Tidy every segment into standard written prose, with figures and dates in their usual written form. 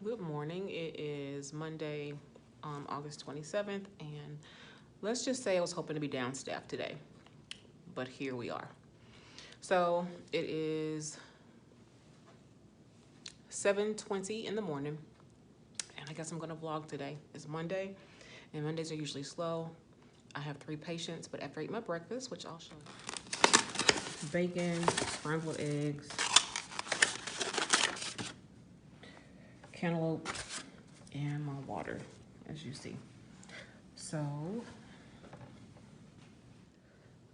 Good morning. It is Monday, August 27th, and let's just say I was hoping to be down staff today, but here we are. So it is 7:20 in the morning, and I guess I'm gonna vlog today. It's Monday, and Mondays are usually slow. I have 3 patients, but after I eat my breakfast, which I'll show you. Bacon, scrambled eggs, cantaloupe, and my water, as you see. So I'm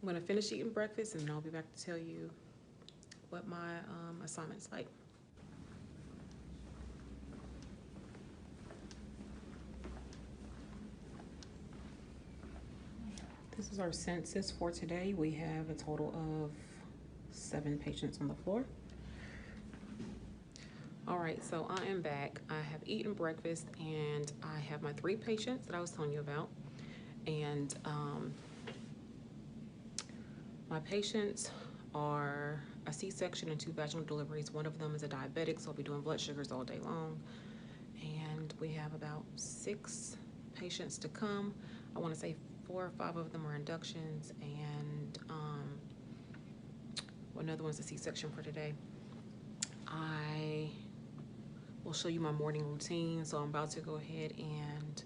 gonna finish eating breakfast and then I'll be back to tell you what my assignment's like. This is our census for today. We have a total of 7 patients on the floor. All right, so I am back. I have eaten breakfast and I have my 3 patients that I was telling you about. And my patients are a C-section and 2 vaginal deliveries. One of them is a diabetic, so I'll be doing blood sugars all day long. And we have about 6 patients to come. I want to say 4 or 5 of them are inductions, and another one's a C-section for today. I will show you my morning routine. So I'm about to go ahead and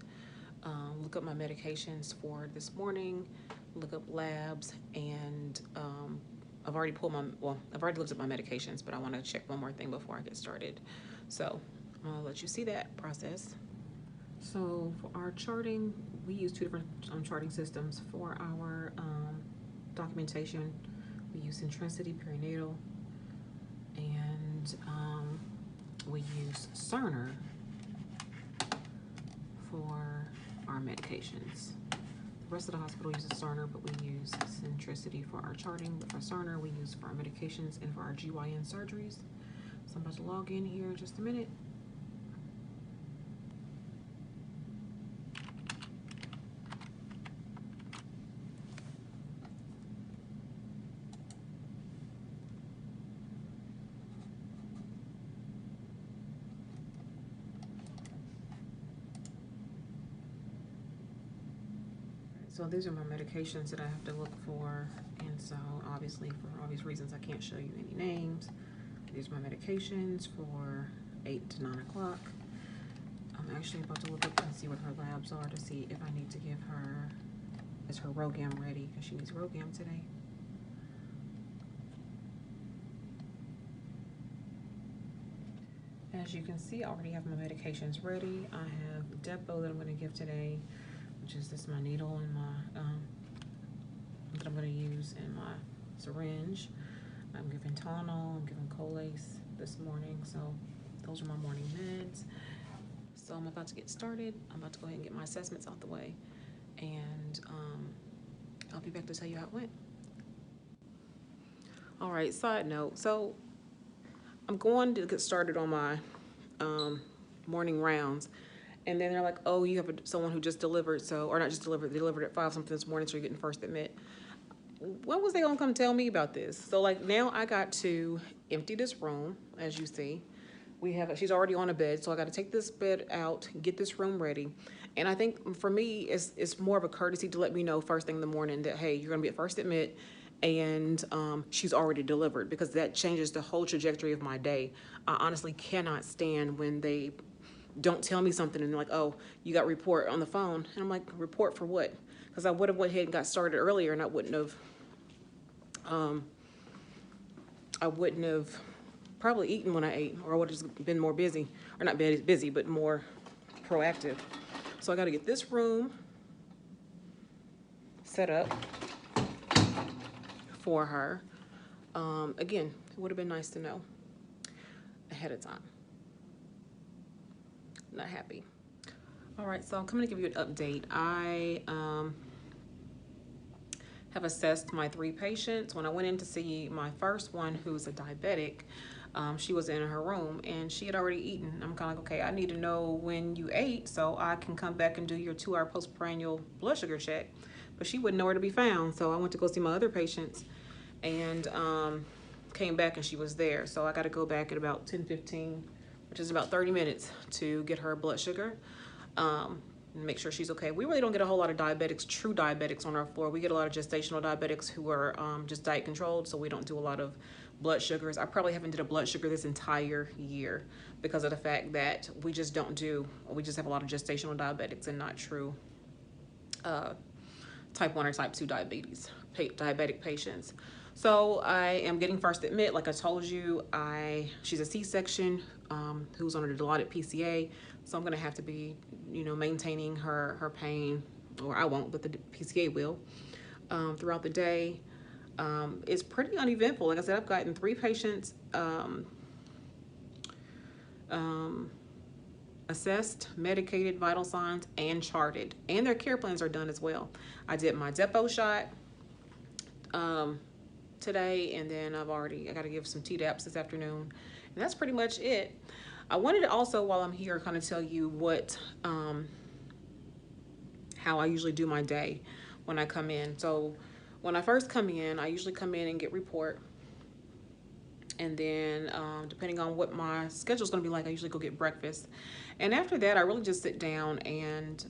look up my medications for this morning, look up labs, and I've already looked at my medications, but I want to check one more thing before I get started. So I'm gonna let you see that process. So for our charting, we use 2 different charting systems. For our documentation, we use Intensity Perinatal, and we use Cerner for our medications. The rest of the hospital uses Cerner, but we use Centricity for our charting. But for Cerner, we use for our medications and for our GYN surgeries. So I'm about to log in here in just a minute. So these are my medications that I have to look for, and so obviously for obvious reasons I can't show you any names. These are my medications for 8 to 9 o'clock. I'm actually about to look up and see what her labs are to see if I need to give her, is her RhoGAM ready, because she needs RhoGAM today. As you can see, I already have my medications ready. I have Depo that I'm going to give today, which is this my needle and my that I'm going to use in my syringe. I'm giving Tylenol, I'm giving Colace this morning, so those are my morning meds. So I'm about to get started. I'm about to go ahead and get my assessments out the way, and I'll be back to tell you how it went. All right, side note, so I'm going to get started on my morning rounds. And then they're like, oh, you have someone who just delivered, so, or not just delivered, they delivered at 5 something this morning, so you're getting first admit. When was they gonna come tell me about this? So like now I got to empty this room, as you see. She's already on a bed, so I gotta take this bed out, get this room ready. And I think for me, it's more of a courtesy to let me know first thing in the morning that, hey, you're gonna be at first admit, and she's already delivered, because that changes the whole trajectory of my day. I honestly cannot stand when they don't tell me something and they're like, oh, you got report on the phone. And I'm like, report for what? Because I would have went ahead and got started earlier, and I wouldn't have probably eaten when I ate, or I would have just been more busy, or not busy, but more proactive. So I got to get this room set up for her. Again, it would have been nice to know ahead of time. Not happy. All right, so I'm coming to give you an update. I have assessed my 3 patients. When I went in to see my first one, who's a diabetic, she was in her room and she had already eaten. I'm kind of like, okay, I need to know when you ate so I can come back and do your 2-hour postprandial blood sugar check. But she wouldn't know where to be found, so I went to go see my other patients, and came back and she was there. So I got to go back at about 10:15 which is about 30 minutes to get her blood sugar. And make sure she's okay. We really don't get a whole lot of diabetics, true diabetics on our floor. We get a lot of gestational diabetics who are just diet controlled, so we don't do a lot of blood sugars. I probably haven't did a blood sugar this entire year because of the fact that we just have a lot of gestational diabetics and not true type 1 or type 2 diabetic patients. So I am getting first admit, like I told you. She's a C-section who's on a dilaudid PCA, so I'm gonna have to be, maintaining her pain, or I won't, but the PCA will, throughout the day. It's pretty uneventful. Like I said, I've gotten 3 patients assessed, medicated, vital signs, and charted, and their care plans are done as well. I did my depot shot today, and then I got to give some Tdaps this afternoon, and that's pretty much it. I wanted to also, while I'm here, kind of tell you what how I usually do my day when I come in. So when I first come in, I usually come in and get report, and then depending on what my schedule is going to be like, I usually go get breakfast, and after that I really just sit down and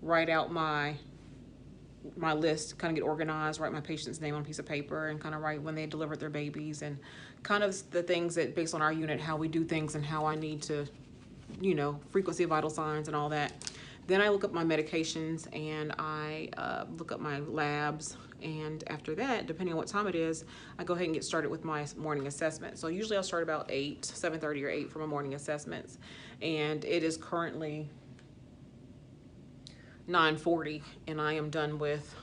write out my list, kind of get organized, write my patient's name on a piece of paper, and kind of write when they delivered their babies, and kind of the things that, based on our unit, how we do things and how I need to, frequency of vital signs and all that. Then I look up my medications, and I look up my labs, and after that, depending on what time it is, I go ahead and get started with my morning assessment. So usually I'll start about 7:30 or 8 for my morning assessments, and it is currently 9:40, and I am done with,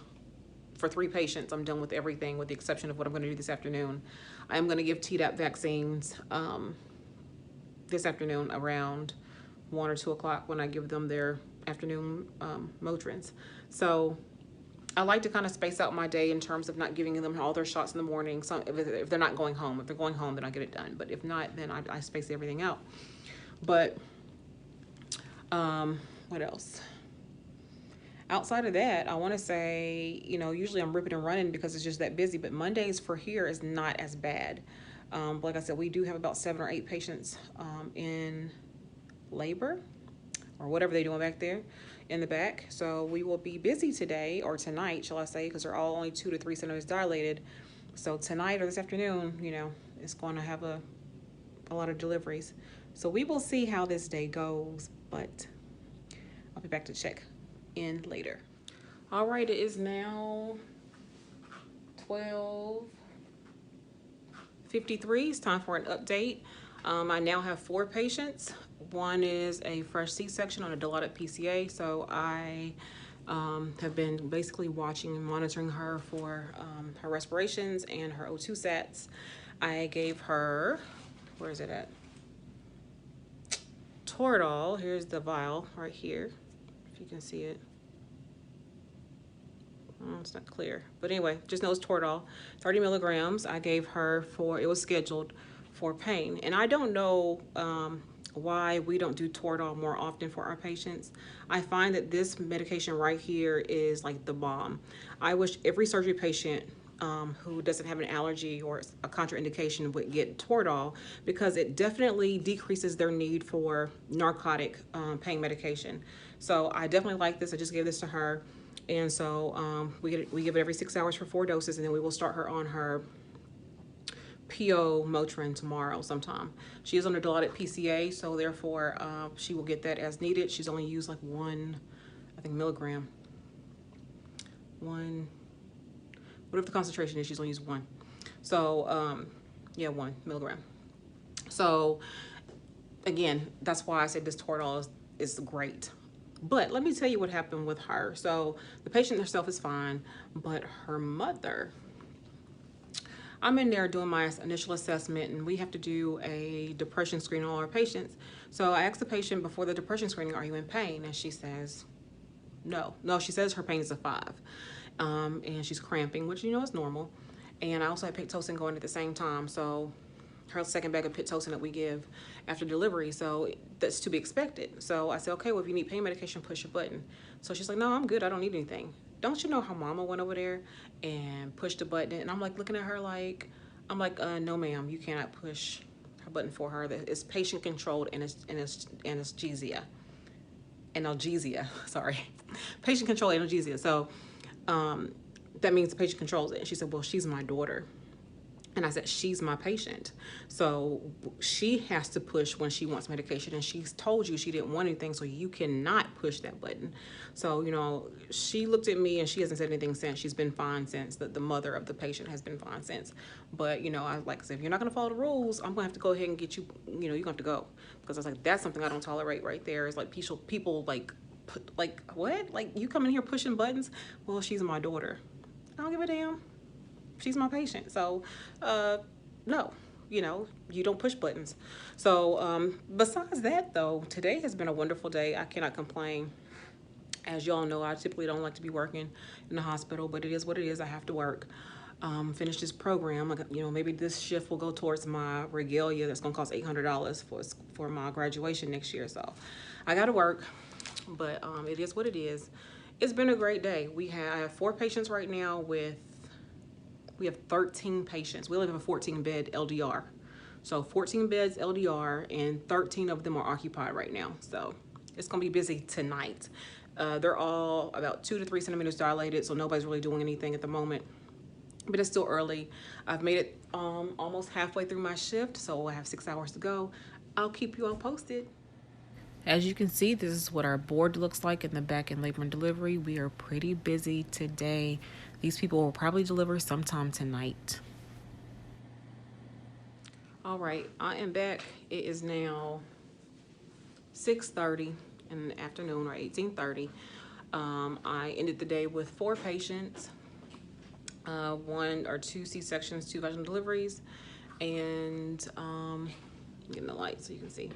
for 3 patients, I'm done with everything with the exception of what I'm going to do this afternoon. I am going to give Tdap vaccines this afternoon around 1 or 2 o'clock when I give them their afternoon Motrins. So I like to kind of space out my day in terms of not giving them all their shots in the morning. So if they're not going home, if they're going home, then I get it done. But if not, then I space everything out. But what else? Outside of that, I want to say, usually I'm ripping and running because it's just that busy, but Mondays for here is not as bad. Like I said, we do have about 7 or 8 patients in labor, or whatever they're doing back there in the back. So we will be busy today, or tonight, shall I say, because they're all only 2 to 3 centimeters dilated. So tonight or this afternoon, it's going to have a lot of deliveries. So we will see how this day goes, but I'll be back to check in later. All right, it is now 12:53. It's time for an update. I now have 4 patients. One is a fresh C-section on a dilaudid PCA, so I have been basically watching and monitoring her for her respirations and her O2 sats. I gave her, where is it at? Toradol. Here's the vial right here, if you can see it. Oh, it's not clear, but anyway, just know it's Toradol, 30 milligrams. I gave her it was scheduled for pain, and I don't know why we don't do Toradol more often for our patients. I find that this medication right here is like the bomb. I wish every surgery patient who doesn't have an allergy or a contraindication would get Toradol, because it definitely decreases their need for narcotic pain medication. So I definitely like this. I just gave this to her, and so we give it every 6 hours for 4 doses, and then we will start her on her PO Motrin tomorrow sometime. She is on a dilaudid PCA, so therefore she will get that as needed. She's only used like 1, I think, milligram. 1, whatever the concentration is, she's only used 1. So yeah, 1 milligram. So again, that's why I said this Toradol is great. But let me tell you what happened with her. So the patient herself is fine, but her mother, I'm in there doing my initial assessment, and we have to do a depression screen on all our patients. So I asked the patient before the depression screening, are you in pain? And she says, no. No, she says her pain is a 5. And she's cramping, which is normal. And I also had Pitocin going at the same time. So her second bag of Pitocin that we give after delivery. So that's to be expected. So I said, okay, well, if you need pain medication, push a button. So she's like, no, I'm good. I don't need anything. Don't you know how mama went over there and pushed a button? And I'm like looking at her like, no ma'am, you cannot push her button for her. That is patient controlled anesthesia. Analgesia, sorry. Patient controlled analgesia. So that means the patient controls it. And she said, well, she's my daughter. And I said, she's my patient. So she has to push when she wants medication. And she's told you she didn't want anything, so you cannot push that button. So, you know, she looked at me and she hasn't said anything since. She's been fine since. The mother of the patient has been fine since. But, you know, I like I said, if you're not going to follow the rules, I'm going to have to go ahead and get you, you know, you're going to have to go. Because I was like, that's something I don't tolerate right there. It's like people like, what? Like, you come in here pushing buttons? Well, she's my daughter. I don't give a damn. She's my patient. So, no, you know, you don't push buttons. So, besides that, though, today has been a wonderful day. I cannot complain. As y'all know, I typically don't like to be working in the hospital, but it is what it is. I have to work. Finish this program. You know, maybe this shift will go towards my regalia. That's going to cost $800 for my graduation next year. So, I got to work, but it is what it is. It's been a great day. I have 4 patients right now we have 13 patients. We live in a 14-bed LDR. So 14 beds LDR, and 13 of them are occupied right now. So it's going to be busy tonight. They're all about 2 to 3 centimeters dilated, so nobody's really doing anything at the moment. But it's still early. I've made it almost halfway through my shift, so I have 6 hours to go. I'll keep you all posted. As you can see, this is what our board looks like in the back in labor and delivery. We are pretty busy today. These people will probably deliver sometime tonight. All right, I am back. It is now 6:30 in the afternoon, or 18:30. I ended the day with 4 patients, 1 or 2 C-sections, 2 vaginal deliveries, and I'm getting the light so you can see.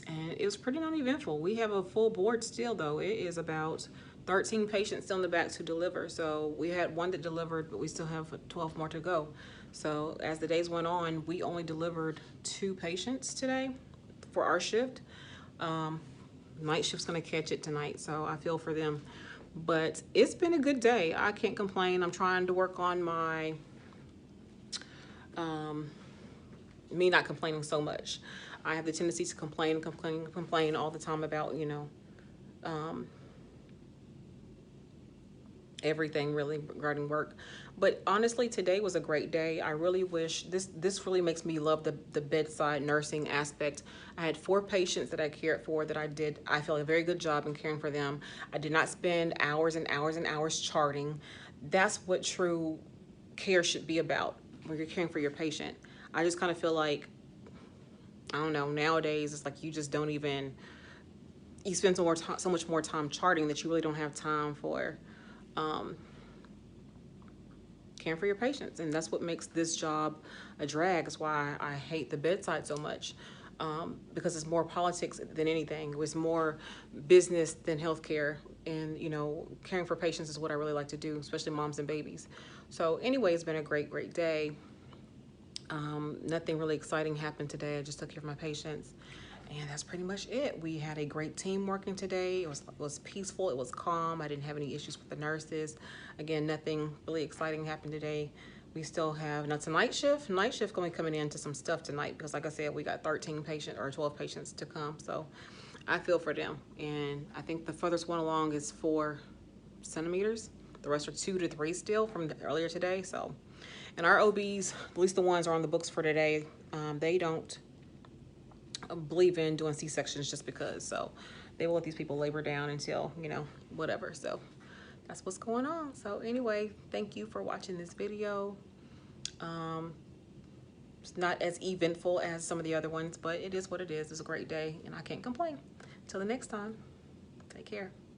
And it was pretty uneventful. We have a full board still, though. It is about 13 patients still in the back to deliver. So we had 1 that delivered, but we still have 12 more to go. So as the days went on, we only delivered 2 patients today for our shift. Night shift's gonna catch it tonight, so I feel for them. But it's been a good day. I can't complain. I'm trying to work on my, me not complaining so much. I have the tendency to complain all the time about, you know, everything really regarding work. But honestly, today was a great day. I really wish this really makes me love the bedside nursing aspect. I had 4 patients that I cared for that I felt a very good job in caring for them. I did not spend hours and hours and hours charting. That's what true care should be about when you're caring for your patient. I just kind of feel like, I don't know, nowadays it's like you just don't even, you spend so much more time charting that you really don't have time for caring for your patients. And that's what makes this job a drag. That's why I hate the bedside so much, because it's more politics than anything. It was more business than healthcare. And, you know, caring for patients is what I really like to do, especially moms and babies. So anyway, it's been a great, great day. Nothing really exciting happened today. I just took care of my patients, and that's pretty much it. We had a great team working today. It was peaceful. It was calm. I didn't have any issues with the nurses. Again, nothing really exciting happened today. We still have, now tonight shift going to be coming into some stuff tonight, because like I said, we got 13 patients or 12 patients to come. So I feel for them. And I think the furthest one along is 4 centimeters. The rest are 2 to 3 still from earlier today. So, and our OBs, at least the ones are on the books for today, they don't believe in doing C-sections just because. So they will let these people labor down until, you know, whatever. So that's what's going on. So anyway, thank you for watching this video. It's not as eventful as some of the other ones, but it is what it is. It's a great day, and I can't complain. Till the next time, take care.